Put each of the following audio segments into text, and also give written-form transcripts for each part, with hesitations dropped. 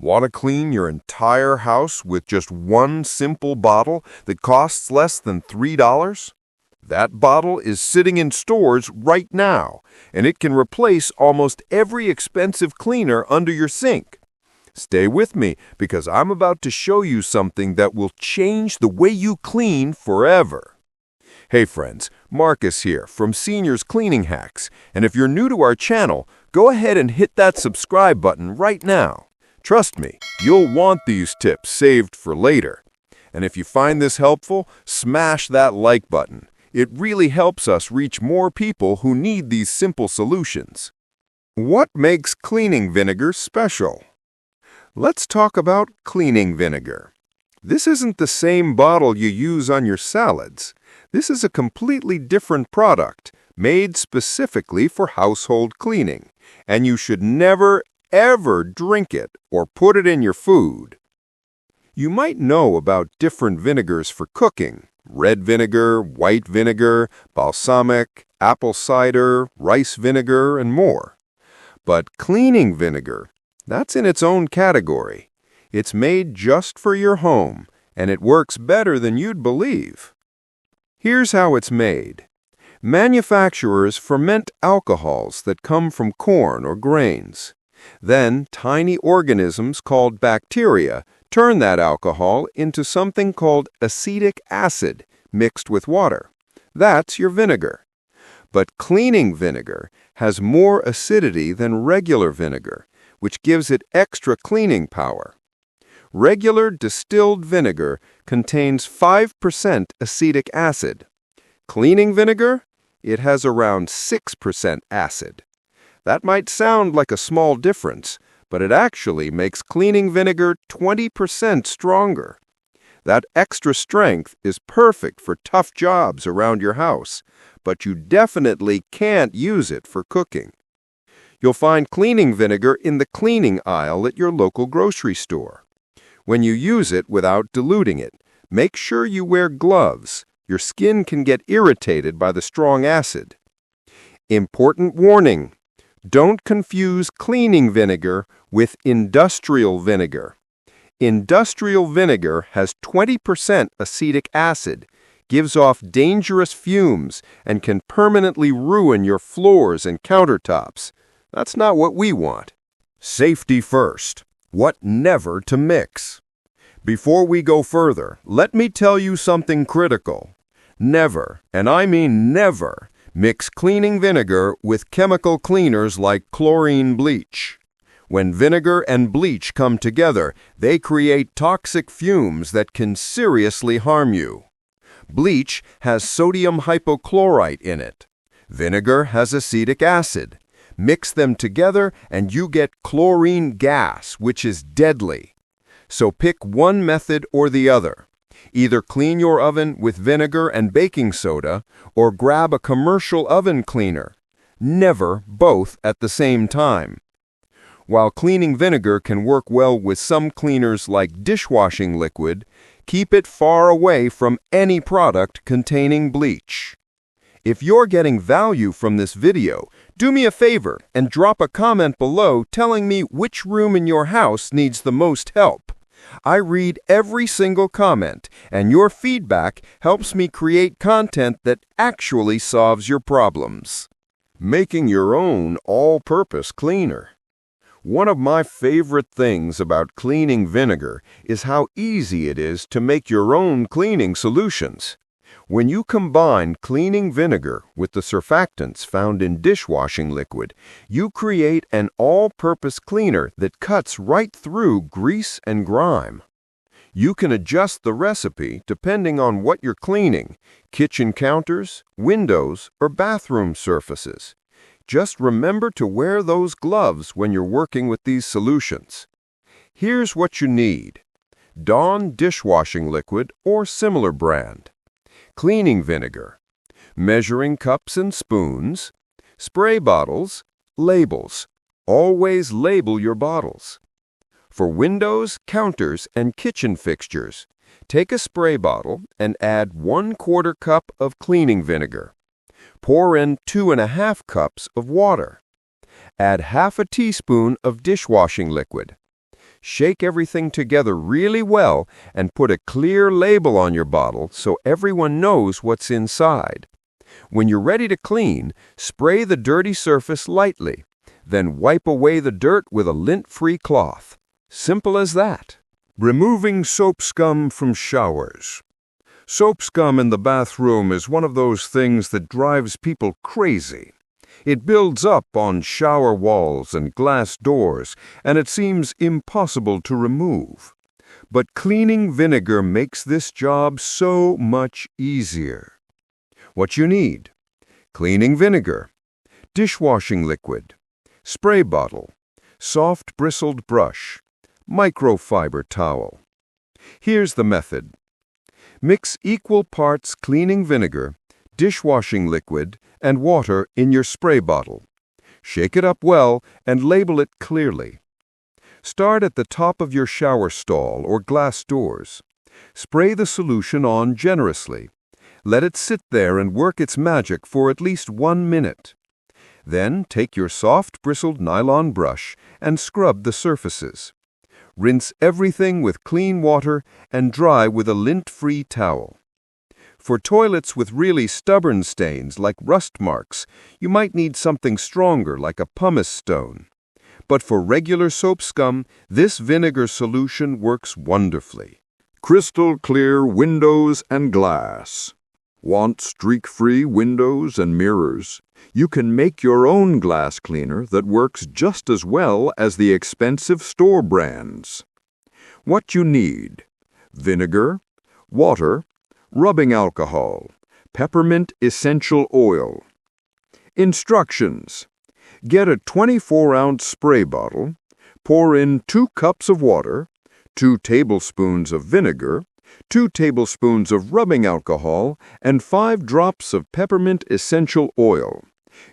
Want to clean your entire house with just one simple bottle that costs less than $3? That bottle is sitting in stores right now, and it can replace almost every expensive cleaner under your sink. Stay with me because I'm about to show you something that will change the way you clean forever. Hey friends, Marcus here from Seniors Cleaning Hacks, and if you're new to our channel, go ahead and hit that subscribe button right now. Trust me, you'll want these tips saved for later. And if you find this helpful, smash that like button. It really helps us reach more people who need these simple solutions. What makes cleaning vinegar special? Let's talk about cleaning vinegar. This isn't the same bottle you use on your salads. This is a completely different product, made specifically for household cleaning, and you should never, ever drink it or put it in your food. You might know about different vinegars for cooking: red vinegar, white vinegar, balsamic, apple cider, rice vinegar, and more. But cleaning vinegar, that's in its own category. It's made just for your home, and it works better than you'd believe. Here's how it's made. Manufacturers ferment alcohols that come from corn or grains. Then, tiny organisms called bacteria turn that alcohol into something called acetic acid mixed with water. That's your vinegar. But cleaning vinegar has more acidity than regular vinegar, which gives it extra cleaning power. Regular distilled vinegar contains 5% acetic acid. Cleaning vinegar? It has around 6% acid. That might sound like a small difference, but it actually makes cleaning vinegar 20% stronger. That extra strength is perfect for tough jobs around your house, but you definitely can't use it for cooking. You'll find cleaning vinegar in the cleaning aisle at your local grocery store. When you use it without diluting it, make sure you wear gloves. Your skin can get irritated by the strong acid. Important warning: don't confuse cleaning vinegar with industrial vinegar. Industrial vinegar has 20% acetic acid, gives off dangerous fumes, and can permanently ruin your floors and countertops. That's not what we want. Safety first. What never to mix. Before we go further, let me tell you something critical. Never, and I mean never, mix cleaning vinegar with chemical cleaners like chlorine bleach. When vinegar and bleach come together, they create toxic fumes that can seriously harm you. Bleach has sodium hypochlorite in it. Vinegar has acetic acid. Mix them together and you get chlorine gas, which is deadly. So pick one method or the other. Either clean your oven with vinegar and baking soda or grab a commercial oven cleaner. Never both at the same time. While cleaning vinegar can work well with some cleaners like dishwashing liquid, keep it far away from any product containing bleach. If you're getting value from this video, do me a favor and drop a comment below telling me which room in your house needs the most help. I read every single comment, and your feedback helps me create content that actually solves your problems. Making your own all-purpose cleaner. One of my favorite things about cleaning vinegar is how easy it is to make your own cleaning solutions. When you combine cleaning vinegar with the surfactants found in dishwashing liquid, you create an all-purpose cleaner that cuts right through grease and grime. You can adjust the recipe depending on what you're cleaning: kitchen counters, windows, or bathroom surfaces. Just remember to wear those gloves when you're working with these solutions. Here's what you need: Dawn dishwashing liquid or similar brand, cleaning vinegar, measuring cups and spoons, spray bottles, labels. Always label your bottles. For windows, counters, and kitchen fixtures, take a spray bottle and add 1/4 cup of cleaning vinegar. Pour in 2½ cups of water. Add half a teaspoon of dishwashing liquid. Shake everything together really well and put a clear label on your bottle so everyone knows what's inside. When you're ready to clean, spray the dirty surface lightly. Then wipe away the dirt with a lint-free cloth. Simple as that. Removing soap scum from showers. Soap scum in the bathroom is one of those things that drives people crazy. It builds up on shower walls and glass doors, and it seems impossible to remove. But cleaning vinegar makes this job so much easier. What you need: cleaning vinegar, dishwashing liquid, spray bottle, soft bristled brush, microfiber towel. Here's the method. Mix equal parts cleaning vinegar, dishwashing liquid, and water in your spray bottle. Shake it up well and label it clearly. Start at the top of your shower stall or glass doors. Spray the solution on generously. Let it sit there and work its magic for at least 1 minute. Then take your soft bristled nylon brush and scrub the surfaces. Rinse everything with clean water and dry with a lint-free towel. For toilets with really stubborn stains like rust marks, you might need something stronger like a pumice stone. But for regular soap scum, this vinegar solution works wonderfully. Crystal clear windows and glass. Want streak-free windows and mirrors? You can make your own glass cleaner that works just as well as the expensive store brands. What you need: vinegar, water, rubbing alcohol, peppermint essential oil. Instructions: get a 24-ounce spray bottle, pour in 2 cups of water, 2 tablespoons of vinegar, 2 tablespoons of rubbing alcohol, and 5 drops of peppermint essential oil.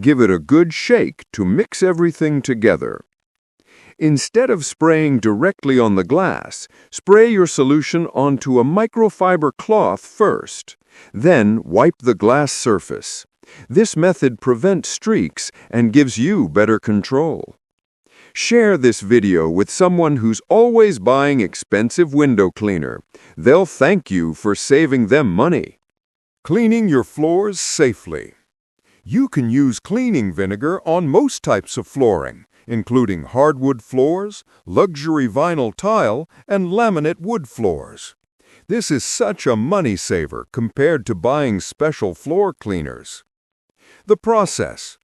Give it a good shake to mix everything together. Instead of spraying directly on the glass, spray your solution onto a microfiber cloth first. Then wipe the glass surface. This method prevents streaks and gives you better control. Share this video with someone who's always buying expensive window cleaner. They'll thank you for saving them money. Cleaning your floors safely. You can use cleaning vinegar on most types of flooring, including hardwood floors, luxury vinyl tile, and laminate wood floors. This is such a money saver compared to buying special floor cleaners. The process: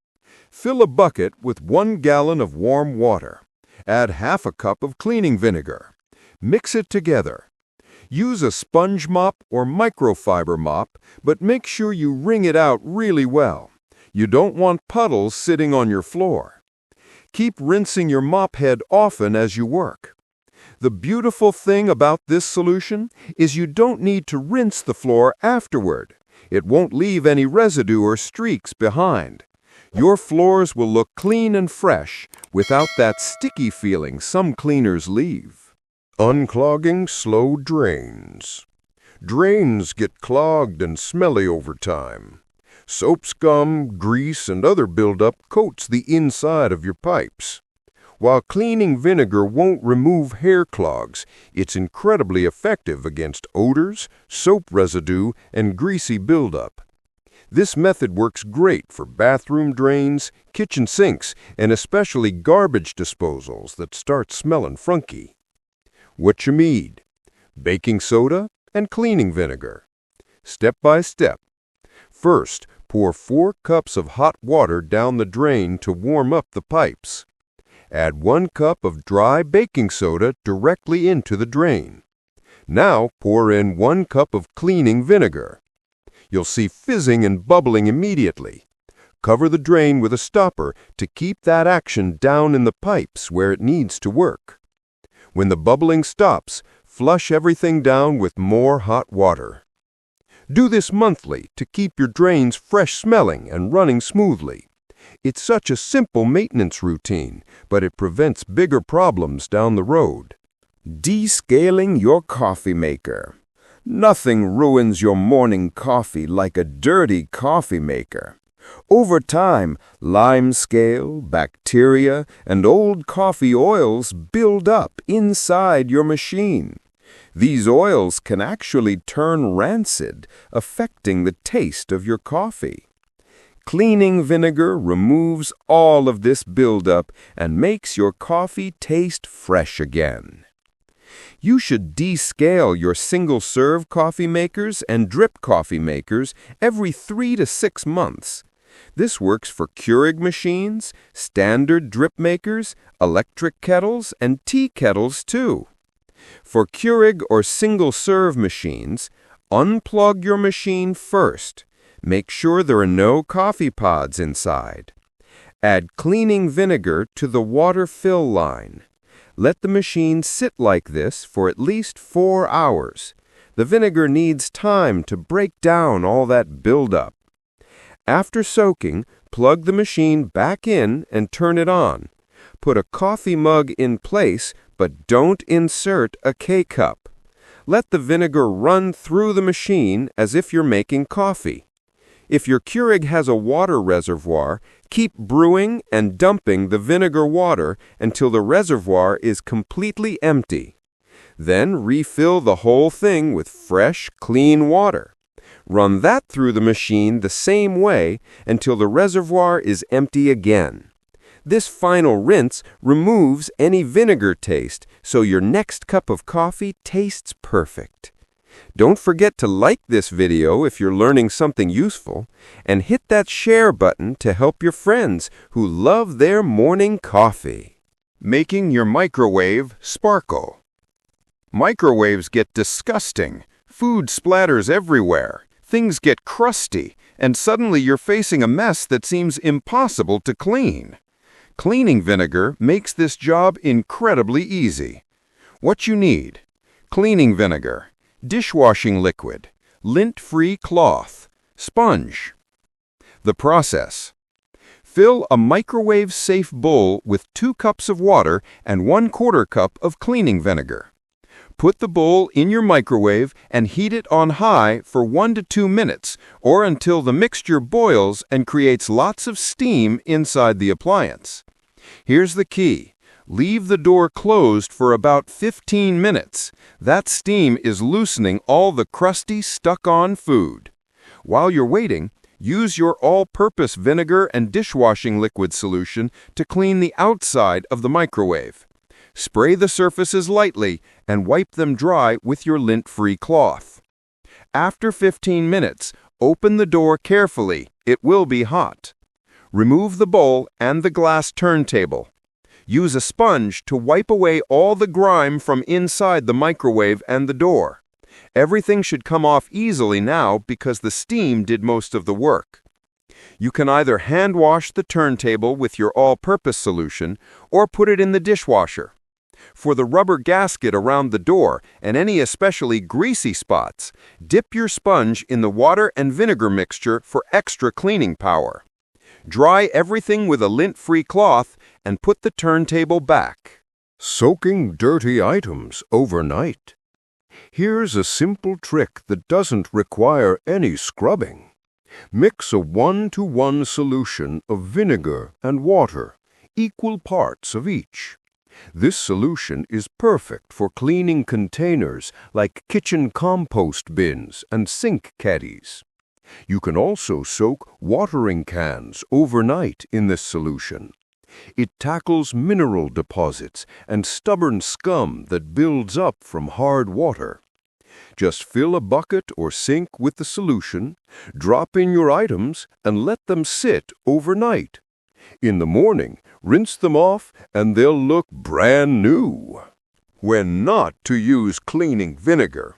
fill a bucket with 1 gallon of warm water. Add half a cup of cleaning vinegar. Mix it together. Use a sponge mop or microfiber mop, but make sure you wring it out really well. You don't want puddles sitting on your floor. Keep rinsing your mop head often as you work. The beautiful thing about this solution is you don't need to rinse the floor afterward. It won't leave any residue or streaks behind. Your floors will look clean and fresh without that sticky feeling some cleaners leave. Unclogging slow drains. Drains get clogged and smelly over time. Soap scum, grease, and other buildup coats the inside of your pipes. While cleaning vinegar won't remove hair clogs, it's incredibly effective against odors, soap residue, and greasy buildup. This method works great for bathroom drains, kitchen sinks, and especially garbage disposals that start smelling funky. What you need: baking soda and cleaning vinegar. Step by step. First, pour 4 cups of hot water down the drain to warm up the pipes. Add 1 cup of dry baking soda directly into the drain. Now pour in 1 cup of cleaning vinegar. You'll see fizzing and bubbling immediately. Cover the drain with a stopper to keep that action down in the pipes where it needs to work. When the bubbling stops, flush everything down with more hot water. Do this monthly to keep your drains fresh smelling and running smoothly. It's such a simple maintenance routine, but it prevents bigger problems down the road. Descaling your coffee maker. Nothing ruins your morning coffee like a dirty coffee maker. Over time, lime scale, bacteria, and old coffee oils build up inside your machine. These oils can actually turn rancid, affecting the taste of your coffee. Cleaning vinegar removes all of this buildup and makes your coffee taste fresh again. You should descale your single-serve coffee makers and drip coffee makers every 3 to 6 months. This works for Keurig machines, standard drip makers, electric kettles, and tea kettles too. For Keurig or single-serve machines, unplug your machine first. Make sure there are no coffee pods inside. Add cleaning vinegar to the water fill line. Let the machine sit like this for at least 4 hours. The vinegar needs time to break down all that buildup. After soaking, plug the machine back in and turn it on. Put a coffee mug in place, but don't insert a K-cup. Let the vinegar run through the machine as if you're making coffee. If your Keurig has a water reservoir, keep brewing and dumping the vinegar water until the reservoir is completely empty. Then refill the whole thing with fresh, clean water. Run that through the machine the same way until the reservoir is empty again. This final rinse removes any vinegar taste, so your next cup of coffee tastes perfect. Don't forget to like this video if you're learning something useful, and hit that share button to help your friends who love their morning coffee. Making your microwave sparkle. Microwaves get disgusting. Food splatters everywhere. Things get crusty, and suddenly you're facing a mess that seems impossible to clean. Cleaning vinegar makes this job incredibly easy. What you need: cleaning vinegar, dishwashing liquid, lint-free cloth, sponge. The process: fill a microwave-safe bowl with 2 cups of water and 1/4 cup of cleaning vinegar. Put the bowl in your microwave and heat it on high for 1 to 2 minutes, or until the mixture boils and creates lots of steam inside the appliance. Here's the key: leave the door closed for about 15 minutes. That steam is loosening all the crusty, stuck-on food. While you're waiting, use your all-purpose vinegar and dishwashing liquid solution to clean the outside of the microwave. Spray the surfaces lightly and wipe them dry with your lint-free cloth. After 15 minutes, open the door carefully. It will be hot. Remove the bowl and the glass turntable. Use a sponge to wipe away all the grime from inside the microwave and the door. Everything should come off easily now because the steam did most of the work. You can either hand wash the turntable with your all-purpose solution or put it in the dishwasher. For the rubber gasket around the door and any especially greasy spots, dip your sponge in the water and vinegar mixture for extra cleaning power. Dry everything with a lint-free cloth and put the turntable back. Soaking dirty items overnight. Here's a simple trick that doesn't require any scrubbing. Mix a 1-to-1 solution of vinegar and water, equal parts of each. This solution is perfect for cleaning containers like kitchen compost bins and sink caddies. You can also soak watering cans overnight in this solution. It tackles mineral deposits and stubborn scum that builds up from hard water. Just fill a bucket or sink with the solution, drop in your items, and let them sit overnight. In the morning, rinse them off and they'll look brand new. When not to use cleaning vinegar.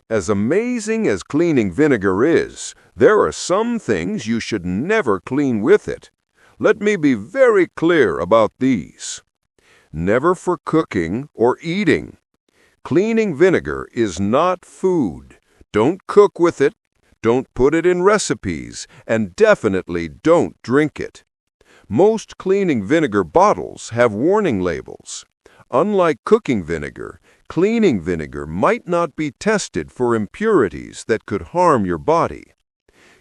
As amazing as cleaning vinegar is, there are some things you should never clean with it. Let me be very clear about these. Never for cooking or eating. Cleaning vinegar is not food. Don't cook with it, don't put it in recipes, and definitely don't drink it. Most cleaning vinegar bottles have warning labels. Unlike cooking vinegar, cleaning vinegar might not be tested for impurities that could harm your body.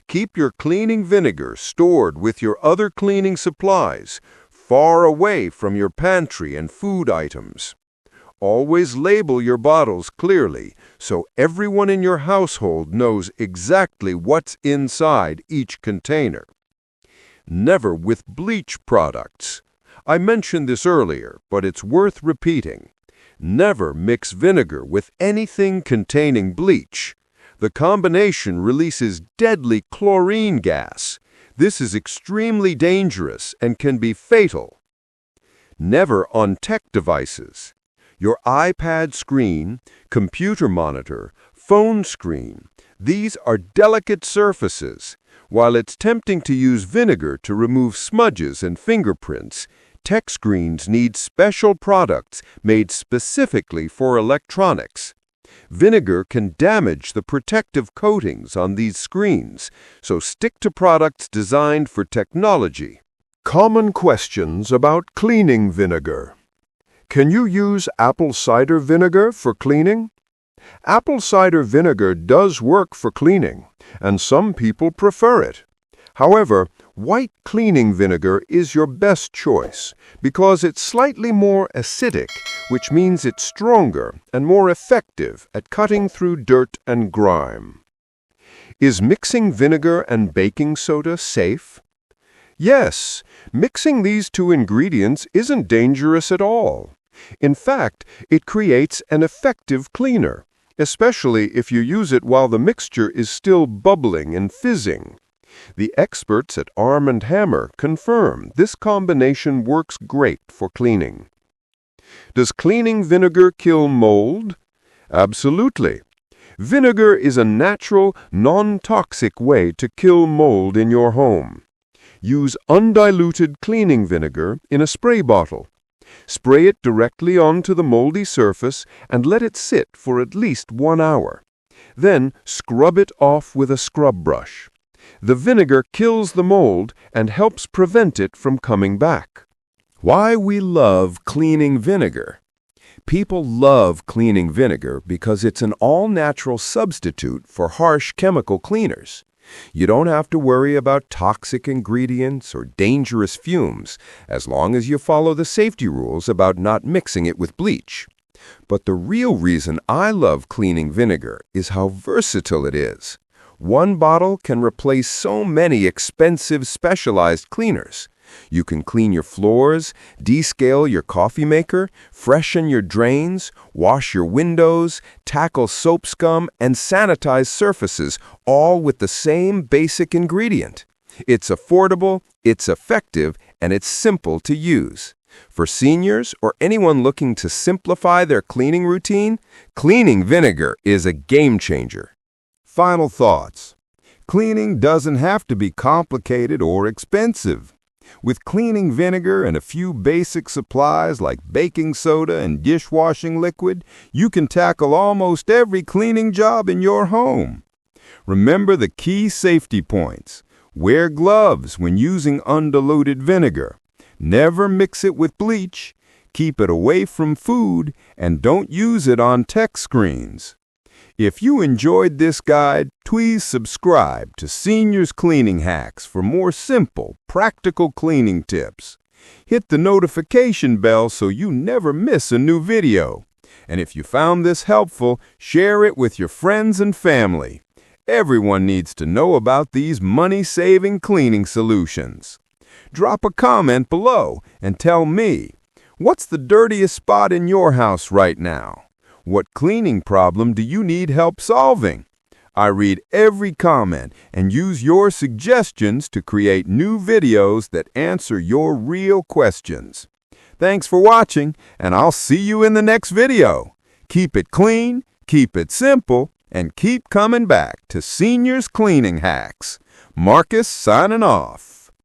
Keep your cleaning vinegar stored with your other cleaning supplies, far away from your pantry and food items. Always label your bottles clearly so everyone in your household knows exactly what's inside each container. Never with bleach products. I mentioned this earlier, but it's worth repeating. Never mix vinegar with anything containing bleach. The combination releases deadly chlorine gas. This is extremely dangerous and can be fatal. Never on tech devices. Your iPad screen, computer monitor, phone screen. These are delicate surfaces. While it's tempting to use vinegar to remove smudges and fingerprints, tech screens need special products made specifically for electronics. Vinegar can damage the protective coatings on these screens, so stick to products designed for technology. Common questions about cleaning vinegar. Can you use apple cider vinegar for cleaning? Apple cider vinegar does work for cleaning, and some people prefer it. However, white cleaning vinegar is your best choice because it's slightly more acidic, which means it's stronger and more effective at cutting through dirt and grime. Is mixing vinegar and baking soda safe? Yes, mixing these two ingredients isn't dangerous at all. In fact, it creates an effective cleaner, especially if you use it while the mixture is still bubbling and fizzing. The experts at Arm & Hammer confirm this combination works great for cleaning. Does cleaning vinegar kill mold? Absolutely. Vinegar is a natural, non-toxic way to kill mold in your home. Use undiluted cleaning vinegar in a spray bottle. Spray it directly onto the moldy surface and let it sit for at least 1 hour. Then scrub it off with a scrub brush. The vinegar kills the mold and helps prevent it from coming back. Why we love cleaning vinegar. People love cleaning vinegar because it's an all-natural substitute for harsh chemical cleaners. You don't have to worry about toxic ingredients or dangerous fumes as long as you follow the safety rules about not mixing it with bleach. But the real reason I love cleaning vinegar is how versatile it is. One bottle can replace so many expensive specialized cleaners. You can clean your floors, descale your coffee maker, freshen your drains, wash your windows, tackle soap scum, and sanitize surfaces, all with the same basic ingredient. It's affordable, it's effective, and it's simple to use. For seniors or anyone looking to simplify their cleaning routine, cleaning vinegar is a game changer. Final thoughts. Cleaning doesn't have to be complicated or expensive. With cleaning vinegar and a few basic supplies like baking soda and dishwashing liquid, you can tackle almost every cleaning job in your home. Remember the key safety points. Wear gloves when using undiluted vinegar. Never mix it with bleach. Keep it away from food, and don't use it on tech screens. If you enjoyed this guide, please subscribe to Seniors Cleaning Hacks for more simple, practical cleaning tips. Hit the notification bell so you never miss a new video. And if you found this helpful, share it with your friends and family. Everyone needs to know about these money-saving cleaning solutions. Drop a comment below and tell me, what's the dirtiest spot in your house right now? What cleaning problem do you need help solving? I read every comment and use your suggestions to create new videos that answer your real questions. Thanks for watching, and I'll see you in the next video. Keep it clean, keep it simple, and keep coming back to Seniors Cleaning Hacks. Marcus signing off.